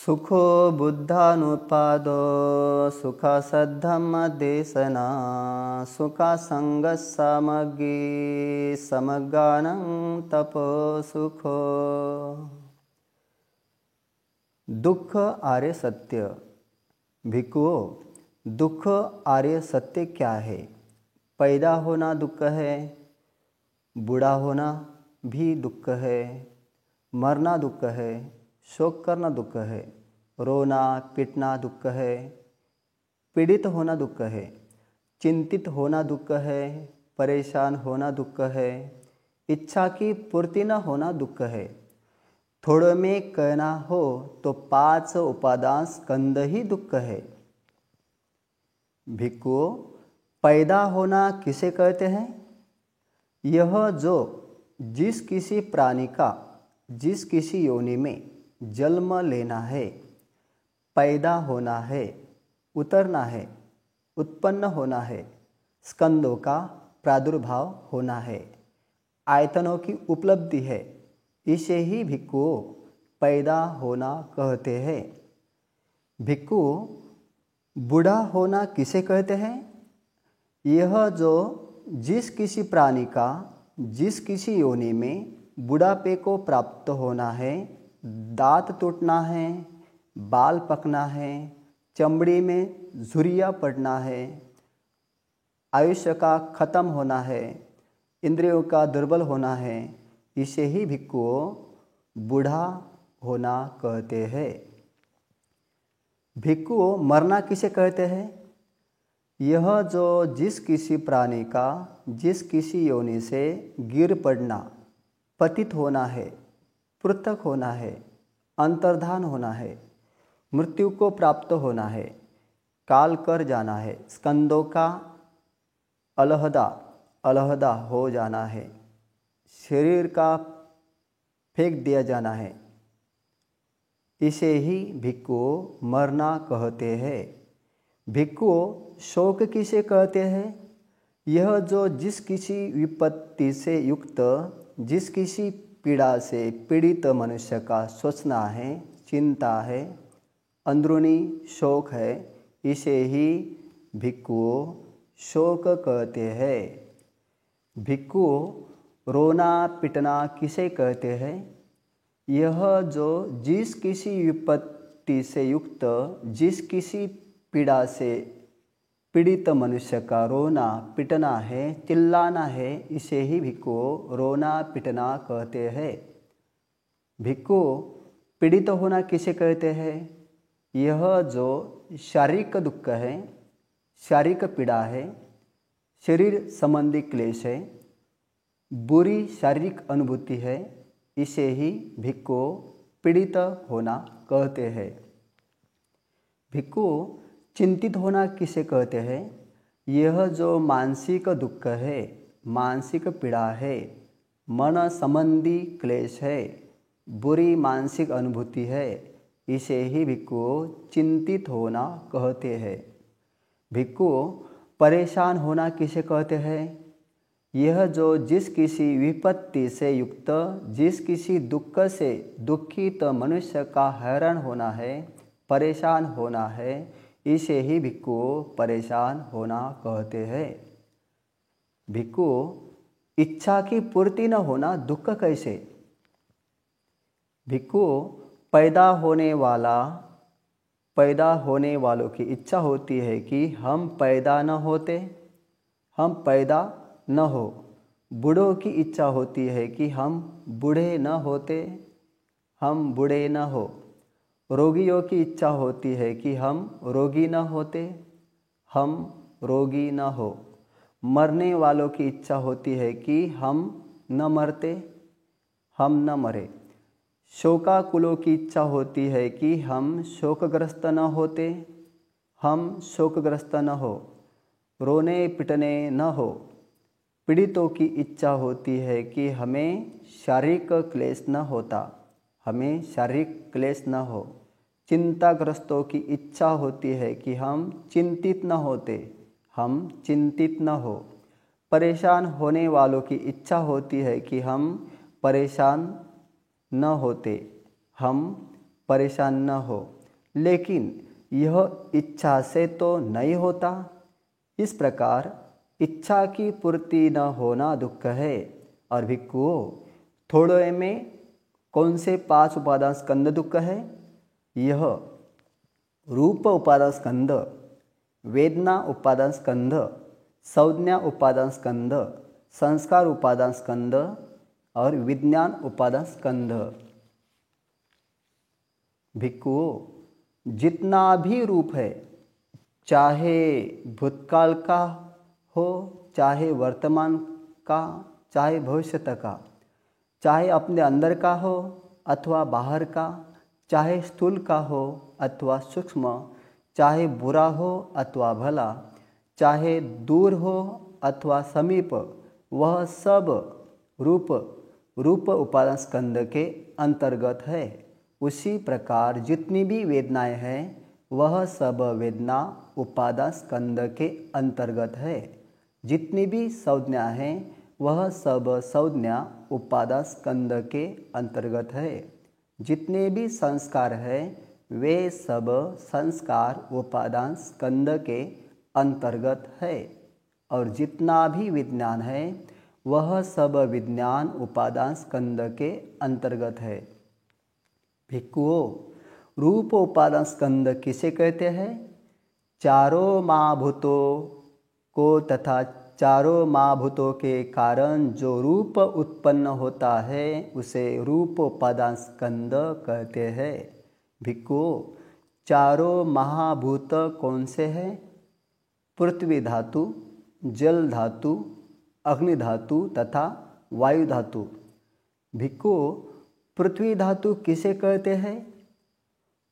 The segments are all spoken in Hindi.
सुखो बुद्धानुपादो सुखसद्धम्म देशना सुखसंगसमग्गे समगानं तपो सुखो। दुख आर्य सत्य। भिक्षुओं, दुख आर्य सत्य क्या है? पैदा होना दुख है, बूढ़ा होना भी दुख है, मरना दुख है, शोक करना दुख है, रोना पीटना दुख है, पीड़ित होना दुख है, चिंतित होना दुख है, परेशान होना दुख है, इच्छा की पूर्ति न होना दुख है। थोड़े में कहना हो तो 5 उपादान स्कंद ही दुख है। भिक्षुओं, पैदा होना किसे कहते हैं? यह जो जिस किसी प्राणी का जिस किसी योनि में जन्म लेना है, पैदा होना है, उतरना है, उत्पन्न होना है, स्कंदों का प्रादुर्भाव होना है, आयतनों की उपलब्धि है, इसे ही भिक्षुओं पैदा होना कहते हैं। भिक्षुओं, बूढ़ा होना किसे कहते हैं? यह जो जिस किसी प्राणी का जिस किसी योनि में बुढ़ापे को प्राप्त होना है, दांत टूटना है, बाल पकना है, चमड़ी में झुर्रियाँ पड़ना है, आयुष्य का खत्म होना है, इंद्रियों का दुर्बल होना है, इसे ही भिक्षुओं बूढ़ा होना कहते हैं। भिक्षुओं, मरना किसे कहते हैं? यह जो जिस किसी प्राणी का जिस किसी योनि से गिर पड़ना, पतित होना है, पृथक होना है, अंतर्धान होना है, मृत्यु को प्राप्त होना है, काल कर जाना है, स्कंदों का अलहदा अलहदा हो जाना है, शरीर का फेंक दिया जाना है, इसे ही भिक्षुओं मरना कहते हैं। भिक्षुओं, शोक किसे कहते हैं? यह जो जिस किसी विपत्ति से युक्त जिस किसी पीड़ा से पीड़ित मनुष्य का सोचना है, चिंता है, अंदरूनी शोक है, इसे ही भिक्षुओं शोक कहते हैं। भिक्षुओं, रोना पीटना किसे कहते हैं? यह जो जिस किसी विपत्ति से युक्त जिस किसी पीड़ा से पीड़ित मनुष्य का रोना पीटना है, चिल्लाना है, इसे ही भिक्षुओं रोना पीटना कहते हैं। भिक्षुओं, पीड़ित होना किसे कहते हैं? यह जो शारीरिक दुख है, शारीरिक पीड़ा है, शरीर संबंधी क्लेश है, बुरी शारीरिक अनुभूति है, इसे ही भिक्षुओं पीड़ित होना कहते हैं। भिक्षुओं, चिंतित होना किसे कहते हैं? यह जो मानसिक दुख है, मानसिक पीड़ा है, मन संबंधी क्लेश है, बुरी मानसिक अनुभूति है, इसे ही भिक्षुओं चिंतित होना कहते हैं। भिक्षुओं, परेशान होना किसे कहते हैं? यह जो जिस किसी विपत्ति से युक्त जिस किसी दुख से दुखित मनुष्य का हैरान होना है, परेशान होना है, इसे ही भिक्षुओं परेशान होना कहते हैं। भिक्षुओं, इच्छा की पूर्ति न होना दुख कैसे? भिक्षुओं, पैदा होने वालों की इच्छा होती है कि हम पैदा न होते, हम पैदा न हो। बूढ़ों की इच्छा होती है कि हम बूढ़े न होते, हम बूढ़े न हो। रोगियों की इच्छा होती है कि हम रोगी न होते, हम रोगी न हो। मरने वालों की इच्छा होती है कि हम न मरते, हम न मरे। शोकाकुलों की इच्छा होती है कि हम शोकग्रस्त न होते, हम शोकग्रस्त न हो। रोने पिटने न हो। पीड़ितों की इच्छा होती है कि हमें शारीरिक क्लेश न होता, हमें शारीरिक क्लेश न हो। चिंताग्रस्तों की इच्छा होती है कि हम चिंतित न होते, हम चिंतित न हो। परेशान होने वालों की इच्छा होती है कि हम परेशान न होते, हम परेशान न हो, लेकिन यह इच्छा से तो नहीं होता। इस प्रकार इच्छा की पूर्ति न होना दुख है। और भिक्षुओं, थोड़े में कौन से 5 उपादान स्कंद दुख है? यह रूप उपादान स्कंद, वेदना उपादान स्कंद, संज्ञा उपादान स्कंद, संस्कार उपादान स्कंद और विज्ञान उपादान स्कंद। भिक्षुओं, जितना भी रूप है, चाहे भूतकाल का हो, चाहे वर्तमान का, चाहे भविष्यत का, चाहे अपने अंदर का हो अथवा बाहर का, चाहे स्थूल का हो अथवा सूक्ष्म, चाहे बुरा हो अथवा भला, चाहे दूर हो अथवा समीप, वह सब रूप उपादान स्कंद के अंतर्गत है। उसी प्रकार जितनी भी वेदनाएं हैं, वह सब वेदना उपादान स्कंद के अंतर्गत है। जितनी भी संज्ञा हैं, वह सब संज्ञा उपादान स्कंद के अंतर्गत है। जितने भी संस्कार हैं, वे सब संस्कार उपादान स्कंद के अंतर्गत है। और जितना भी विज्ञान है, वह सब विज्ञान उपादान स्कंद के अंतर्गत है। भिक्षुओं, रूप उपादान स्कंद किसे कहते हैं? चारों महाभूतों को तथा चारों महाभूतों के कारण जो रूप उत्पन्न होता है, उसे रूप उपादान स्कंद कहते हैं। भिक्षुओं, चारों महाभूत कौन से हैं? पृथ्वी धातु, जल धातु, अग्नि धातु तथा वायु धातु। भिक्षुओं, पृथ्वी धातु किसे कहते हैं?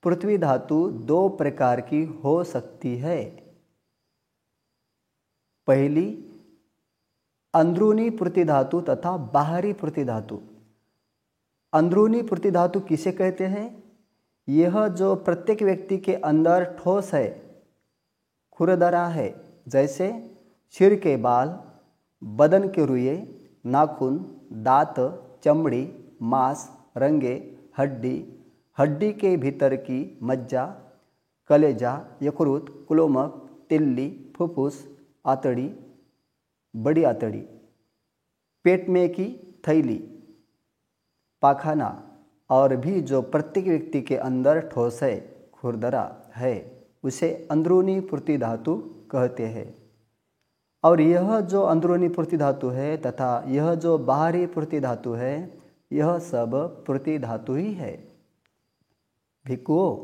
पृथ्वी धातु 2 प्रकार की हो सकती है। पहली, अंदरूनी पृथ्वी धातु तथा बाहरी पृथ्वी धातु। अंदरूनी पृथ्वी धातु किसे कहते हैं? यह जो प्रत्येक व्यक्ति के अंदर ठोस है, खुरदरा है, जैसे सिर के बाल, बदन के रुए, नाखून, दांत, चमड़ी, मांस, रंगे, हड्डी के भीतर की मज्जा, कलेजा, यकृत, कुलोमक, तिल्ली, फुफ्फुस, आंतड़ी, बड़ी आंतड़ी, पेट में की थैली, पाखाना और भी जो प्रत्येक व्यक्ति के अंदर ठोस है, खुरदरा है, उसे अंदरूनी पृथ्वी धातु कहते हैं। और यह जो अंदरूनी पृथ्वी धातु है तथा यह जो बाहरी पृथ्वी धातु है, यह सब पृथ्वी धातु ही है। भिक्षुओं,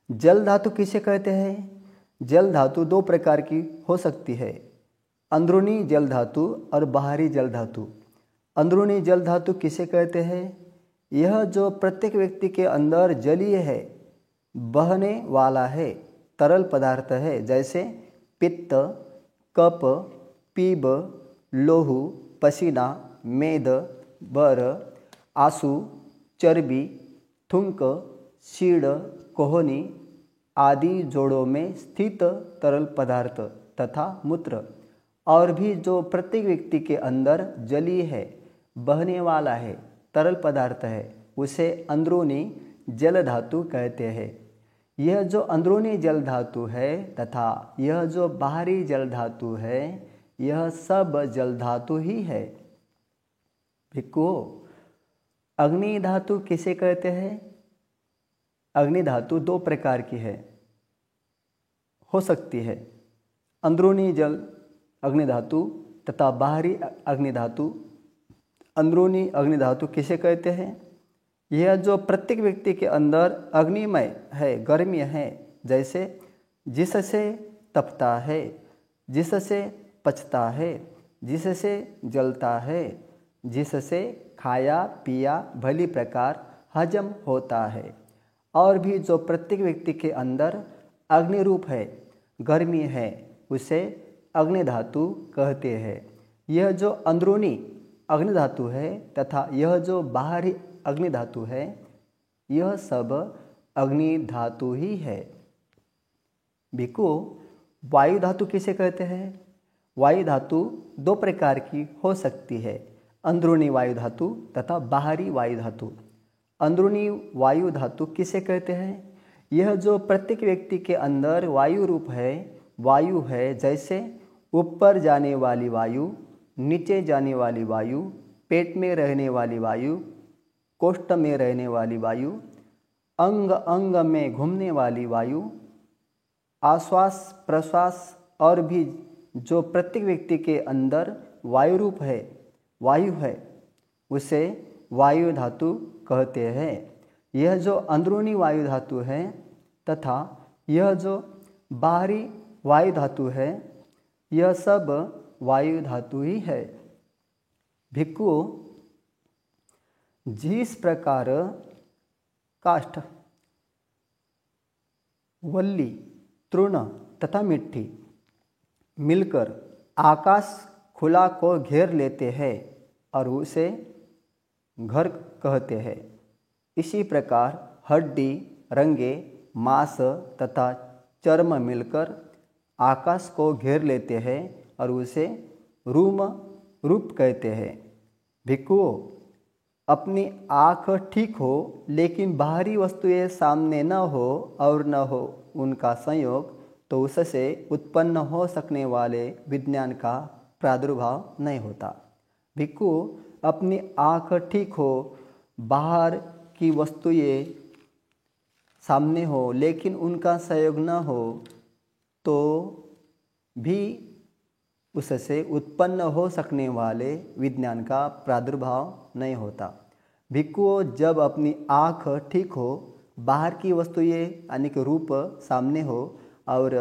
जल धातु किसे कहते हैं? जल धातु 2 प्रकार की हो सकती है, अंदरूनी जल धातु और बाहरी जल धातु। अंदरूनी जल धातु किसे कहते हैं? यह जो प्रत्येक व्यक्ति के अंदर जलीय है, बहने वाला है, तरल पदार्थ है, जैसे पित्त, कप, पीब, लोहू, पसीना, मेद, बर, आंसू, चर्बी, थूक, शीड़, कोहनी आदि जोड़ों में स्थित तरल पदार्थ तथा मूत्र। और भी जो प्रत्येक व्यक्ति के अंदर जलीय है, बहने वाला है, तरल पदार्थ है, उसे अंदरूनी जल धातु कहते हैं। यह जो अंदरूनी जल धातु है तथा यह जो बाहरी जल धातु है, यह सब जल धातु ही है। भिक्षुओं, अग्नि धातु किसे कहते हैं? अग्नि धातु 2 प्रकार की है, हो सकती है, अंदरूनी जल अग्नि धातु तथा बाहरी अग्नि धातु। अंदरूनी अग्नि धातु किसे कहते हैं? यह जो प्रत्येक व्यक्ति के अंदर अग्निमय है, गर्मी है, जैसे जिससे तपता है, जिससे पचता है, जिससे जलता है, जिससे खाया पिया भली प्रकार हजम होता है। और भी जो प्रत्येक व्यक्ति के अंदर अग्नि रूप है, गर्मी है, उसे अग्नि धातु कहते हैं। यह जो अंदरूनी अग्नि धातु है तथा यह जो बाहरी अग्नि धातु है, यह सब अग्नि धातु ही है। भिक्षुओं, वायु धातु किसे कहते हैं? वायु धातु 2 प्रकार की हो सकती है, अंदरूनी वायु धातु तथा बाहरी वायु धातु। अंदरूनी वायु धातु किसे कहते हैं? यह जो प्रत्येक व्यक्ति के अंदर वायु रूप है, वायु है, जैसे ऊपर जाने वाली वायु, नीचे जाने वाली वायु, पेट में रहने वाली वायु, कोष्ठ में रहने वाली वायु, अंग अंग में घूमने वाली वायु, आश्वास प्रश्वास और भी जो प्रत्येक व्यक्ति के अंदर वायु रूप है, वायु है, उसे वायु धातु कहते हैं। यह जो अंदरूनी वायु धातु है तथा यह जो बाहरी वायु धातु है, यह सब वायु धातु ही है। भिक्खुओं, जिस प्रकार काष्ठ, वल्ली, तृण तथा मिट्टी मिलकर आकाश खुला को घेर लेते हैं और उसे घर कहते हैं, इसी प्रकार हड्डी, रंगे, मांस तथा चर्म मिलकर आकाश को घेर लेते हैं और उसे रूप कहते हैं। भिक्खुओं, अपनी आँख ठीक हो लेकिन बाहरी वस्तुएं सामने न हो और न हो उनका संयोग, तो उससे उत्पन्न हो सकने वाले विज्ञान का प्रादुर्भाव नहीं होता। भिक्खुओं, अपनी आँख ठीक हो, बाहर की वस्तुएं सामने हो लेकिन उनका संयोग न हो तो भी उससे उत्पन्न हो सकने वाले विज्ञान का प्रादुर्भाव नहीं होता। भिक्खुओं, जब अपनी आँख ठीक हो, बाहर की वस्तुएं यानी कि रूप सामने हो और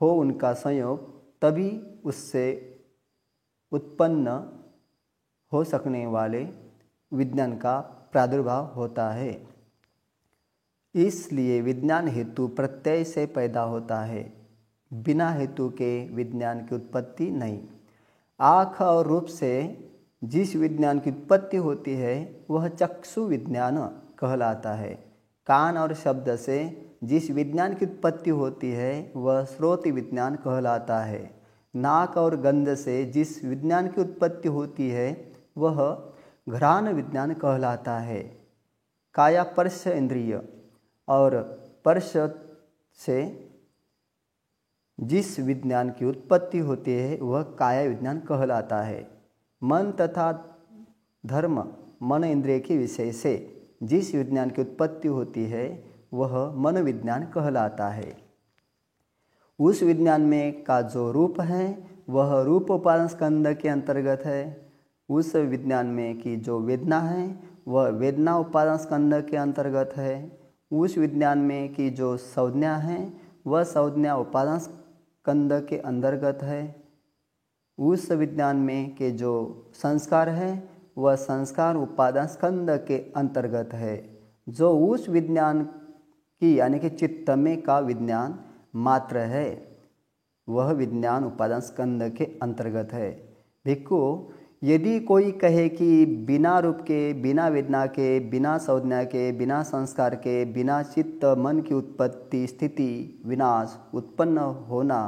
हो उनका संयोग, तभी उससे उत्पन्न हो सकने वाले विज्ञान का प्रादुर्भाव होता है। इसलिए विज्ञान हेतु प्रत्यय से पैदा होता है, बिना हेतु के विज्ञान की उत्पत्ति नहीं। आँख और रूप से जिस विज्ञान की उत्पत्ति होती है वह चक्षु विज्ञान कहलाता है। कान और शब्द से जिस विज्ञान की उत्पत्ति होती है वह श्रोत विज्ञान कहलाता है। नाक और गंध से जिस विज्ञान की उत्पत्ति होती है वह घ्राण विज्ञान कहलाता है। काया स्पर्श इंद्रिय और स्पर्श से जिस विज्ञान की उत्पत्ति होती है वह काया विज्ञान कहलाता है। मन तथा धर्म मन इंद्रिय के विषय से जिस विज्ञान की उत्पत्ति होती है वह मन विज्ञान कहलाता है। उस विज्ञान में का जो रूप है वह रूप उपादान स्कंद के अंतर्गत है। उस विज्ञान में की जो वेदना है वह वेदना उपादान स्कंद के अंतर्गत है। उस विज्ञान में की जो संज्ञा है वह संज्ञा उपादान स्कंद के अंतर्गत है। उस विज्ञान में के जो संस्कार है वह संस्कार उपादान स्कंद के अंतर्गत है। जो उस विज्ञान की यानी कि चित्त में का विज्ञान मात्र है वह विज्ञान उपादान स्कंद के अंतर्गत है। भिक्खुओं, यदि कोई कहे कि बिना रूप के, बिना वेदना के, बिना संज्ञा के, बिना संस्कार के, बिना चित्त मन की उत्पत्ति, स्थिति, विनाश, उत्पन्न होना,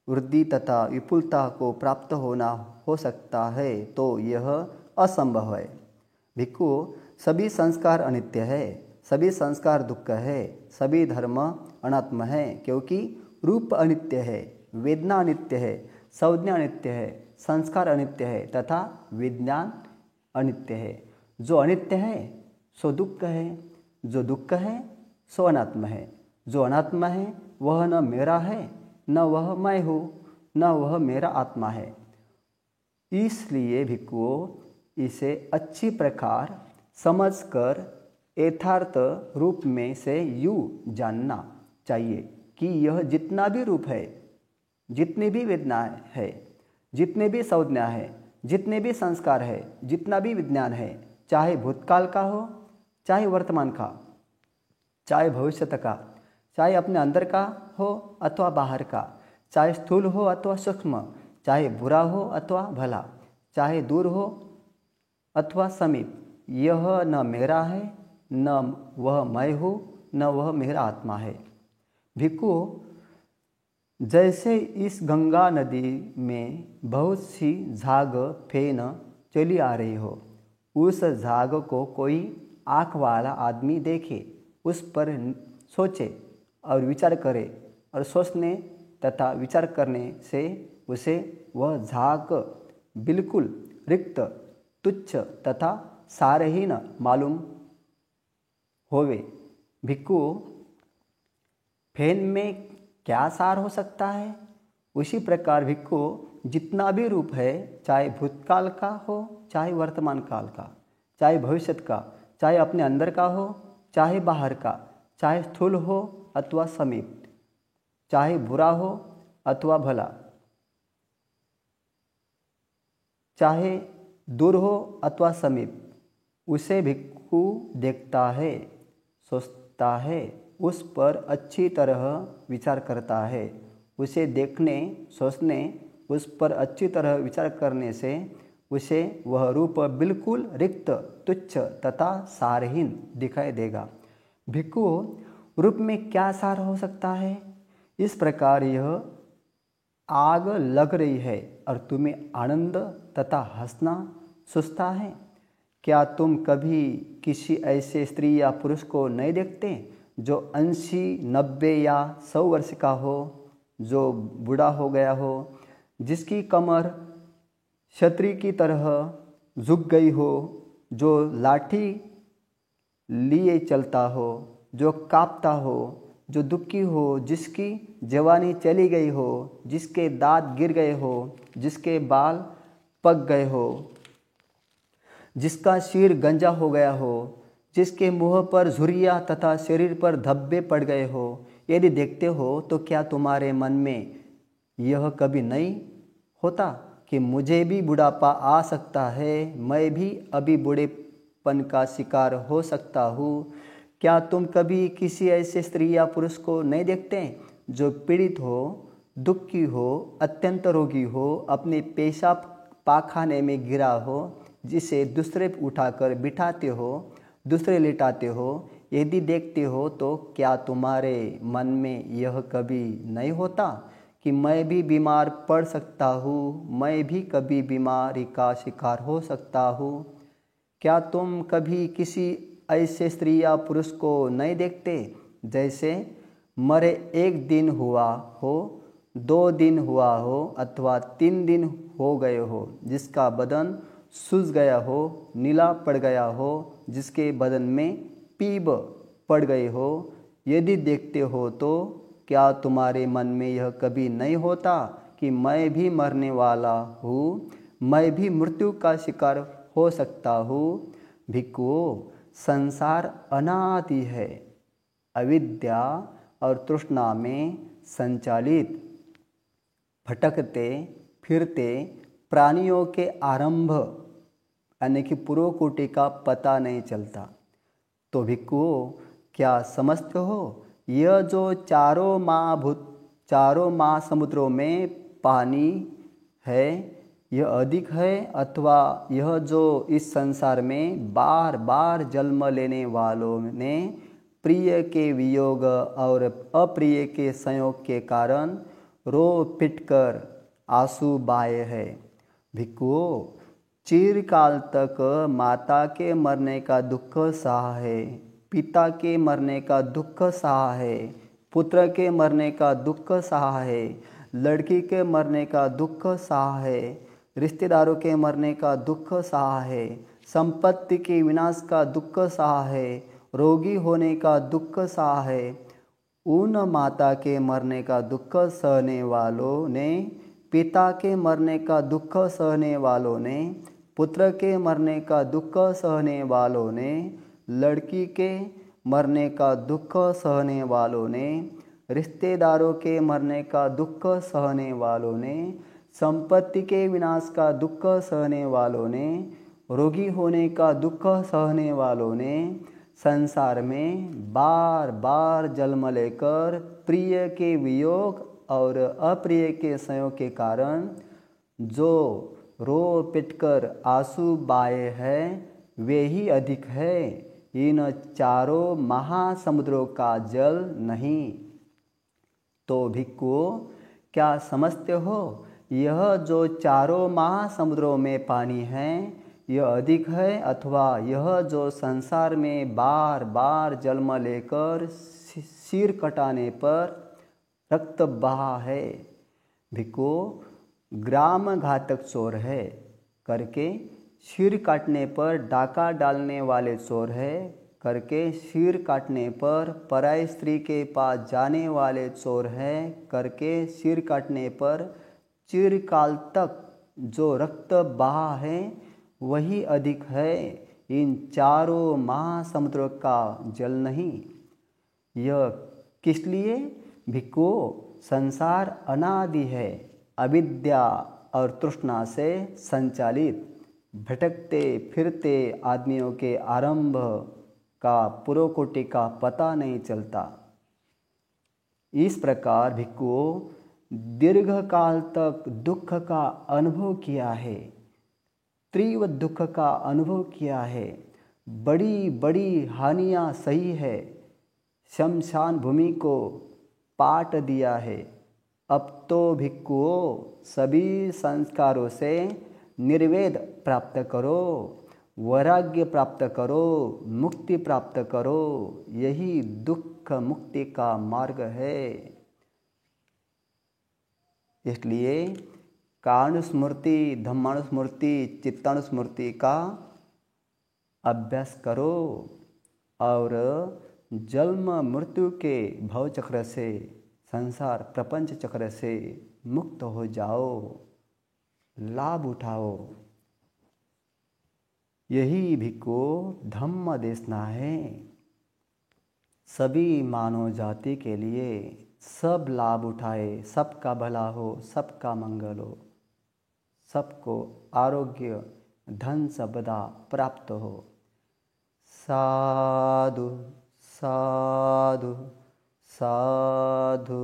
वृद्धि तथा विपुलता को प्राप्त होना हो सकता है तो यह असंभव है। भिक्खुओं, सभी संस्कार अनित्य है, सभी संस्कार दुख है, सभी धर्म अनात्म है, क्योंकि रूप अनित्य है, वेदना अनित्य है, संज्ञा अनित्य है, संस्कार अनित्य है तथा विज्ञान अनित्य है। जो अनित्य है सो दुख है, जो दुख है सो अनात्म है, जो अनात्म है वह न मेरा है न वह मैं हूँ न वह मेरा आत्मा है। इसलिए भिक्खुओं, इसे अच्छी प्रकार समझकर यथार्थ रूप में से यूँ जानना चाहिए कि यह जितना भी रूप है, जितनी भी वेदना है, जितने भी संज्ञा है, जितने भी संस्कार है, जितना भी विज्ञान है, चाहे भूतकाल का हो, चाहे वर्तमान का, चाहे भविष्य का, चाहे अपने अंदर का हो अथवा बाहर का, चाहे स्थूल हो अथवा सूक्ष्म, चाहे बुरा हो अथवा भला, चाहे दूर हो अथवा समीप, यह न मेरा है न वह मैं हूँ न वह मेरा आत्मा है। भिक्खुओं, जैसे इस गंगा नदी में बहुत सी झाग फेन चली आ रही हो, उस झाग को कोई आँख वाला आदमी देखे, उस पर सोचे और विचार करे, और सोचने तथा विचार करने से उसे वह झाग बिल्कुल रिक्त, तुच्छ तथा सारहीन मालूम होवे। भिक्खु, फैन में क्या सार हो सकता है? उसी प्रकार भिक्खु जितना भी रूप है, चाहे भूतकाल का हो, चाहे वर्तमान काल का, चाहे भविष्य का, चाहे अपने अंदर का हो, चाहे बाहर का, चाहे स्थूल हो अथवा समीप, चाहे बुरा हो अथवा भला, चाहे दूर हो अथवा समीप, उसे भिक्खु देखता है, सोचता है, उस पर अच्छी तरह विचार करता है। उसे देखने, सोचने, उस पर अच्छी तरह विचार करने से उसे वह रूप बिल्कुल रिक्त, तुच्छ तथा सारहीन दिखाई देगा। भिक्खु, रूप में क्या सार हो सकता है? इस प्रकार यह आग लग रही है और तुम्हें आनंद तथा हंसना सूझता है। क्या तुम कभी किसी ऐसे स्त्री या पुरुष को नहीं देखते जो 80, 90 या 100 वर्ष का हो, जो बूढ़ा हो गया हो, जिसकी कमर छतरी की तरह झुक गई हो, जो लाठी लिए चलता हो, जो कांपता हो, जो दुखी हो, जिसकी जवानी चली गई हो, जिसके दांत गिर गए हो, जिसके बाल पक गए हो, जिसका सिर गंजा हो गया हो, जिसके मुंह पर झुर्रियाँ तथा शरीर पर धब्बे पड़ गए हो, यदि देखते हो तो क्या तुम्हारे मन में यह कभी नहीं होता कि मुझे भी बुढ़ापा आ सकता है, मैं भी अभी बूढ़ेपन का शिकार हो सकता हूँ? क्या तुम कभी किसी ऐसे स्त्री या पुरुष को नहीं देखते जो पीड़ित हो, दुखी हो, अत्यंत रोगी हो, अपने पेशाब पाखाने में गिरा हो, जिसे दूसरे उठाकर बिठाते हो, दूसरे लिटाते हो? यदि देखते हो तो क्या तुम्हारे मन में यह कभी नहीं होता कि मैं भी बीमार पड़ सकता हूँ, मैं भी कभी बीमारी का शिकार हो सकता हूँ? क्या तुम कभी किसी ऐसे स्त्री या पुरुष को नहीं देखते जैसे मरे 1 दिन हुआ हो, 2 दिन हुआ हो अथवा 3 दिन हो गए हो, जिसका बदन सूज गया हो, नीला पड़ गया हो, जिसके बदन में पीब पड़ गई हो? यदि देखते हो तो क्या तुम्हारे मन में यह कभी नहीं होता कि मैं भी मरने वाला हूँ, मैं भी मृत्यु का शिकार हो सकता हूँ? भिक्खुओं, संसार अनादि है, अविद्या और तृष्णा में संचालित भटकते फिरते प्राणियों के आरंभ यानी कि पूर्व कोटि का पता नहीं चलता। तो भिक्खुओं, क्या समझते हो, यह जो चारों महासमुद्रों में पानी है, यह अधिक है अथवा यह जो इस संसार में बार बार जन्म लेने वालों ने प्रिय के वियोग और अप्रिय के संयोग के कारण रो पिट कर आंसू बहाए है? भिक्खुओं, चिरकाल तक माता के मरने का दुख सहा है, पिता के मरने का दुख सहा है, पुत्र के मरने का दुख सहा है, लड़की के मरने का दुख सहा है, रिश्तेदारों के मरने का दुख सहा है, संपत्ति के विनाश का दुख सहा है, रोगी होने का दुख सहा है। उन माता के मरने का दुख सहने वालों ने, पिता के मरने का दुख सहने वालों ने, पुत्र के मरने का दुख सहने वालों ने, लड़की के मरने का दुख सहने वालों ने, रिश्तेदारों के मरने का दुख सहने वालों ने, संपत्ति के विनाश का दुख सहने वालों ने, रोगी होने का दुख सहने वालों ने, संसार में बार बार जन्म लेकर प्रिय के वियोग और अप्रिय के संयोग के कारण जो रो पिटकर आंसू बहाए हैं, वे ही अधिक है, इन चारों महासमुद्रों का जल नहीं। तो भिक्खुओं, क्या समझते हो, यह जो चारों महासमुद्रों में पानी है, यह अधिक है, अथवा यह जो संसार में बार बार जन्म लेकर सिर कटाने पर रक्त बहा है, भिक्खु ग्राम घातक चोर है करके सिर काटने पर डाका डालने वाले चोर है करके सिर काटने पर पराई स्त्री के पास जाने वाले चोर है करके सिर काटने पर चिरकाल तक जो रक्त बहा है वही अधिक है, इन चारों महासमुद्रों का जल नहीं। यह किस लिए? भिक्खु संसार अनादि है, अविद्या और तृष्णा से संचालित भटकते फिरते आदमियों के आरंभ का पूर्व कोटि का पता नहीं चलता। इस प्रकार भिक्खु दीर्घ काल तक दुख का अनुभव किया है, तीव्र दुख का अनुभव किया है, बड़ी बड़ी हानियां सही है, शमशान भूमि को पाट दिया है। अब तो भिक्खुओं सभी संस्कारों से निर्वेद प्राप्त करो, वैराग्य प्राप्त करो, मुक्ति प्राप्त करो, यही दुख मुक्ति का मार्ग है। इसलिए कायानुस्मृति, धम्मानुस्मृति, चित्तानुस्मृति का अभ्यास करो और जन्म मृत्यु के भव चक्र से, संसार प्रपंच चक्र से मुक्त हो जाओ, लाभ उठाओ। यही भिक्खु धम्म देशना है, सभी मानव जाति के लिए। सब लाभ उठाए, सबका भला हो, सबका मंगल हो, सबको आरोग्य धन संपदा प्राप्त हो। साधु साधु साधु।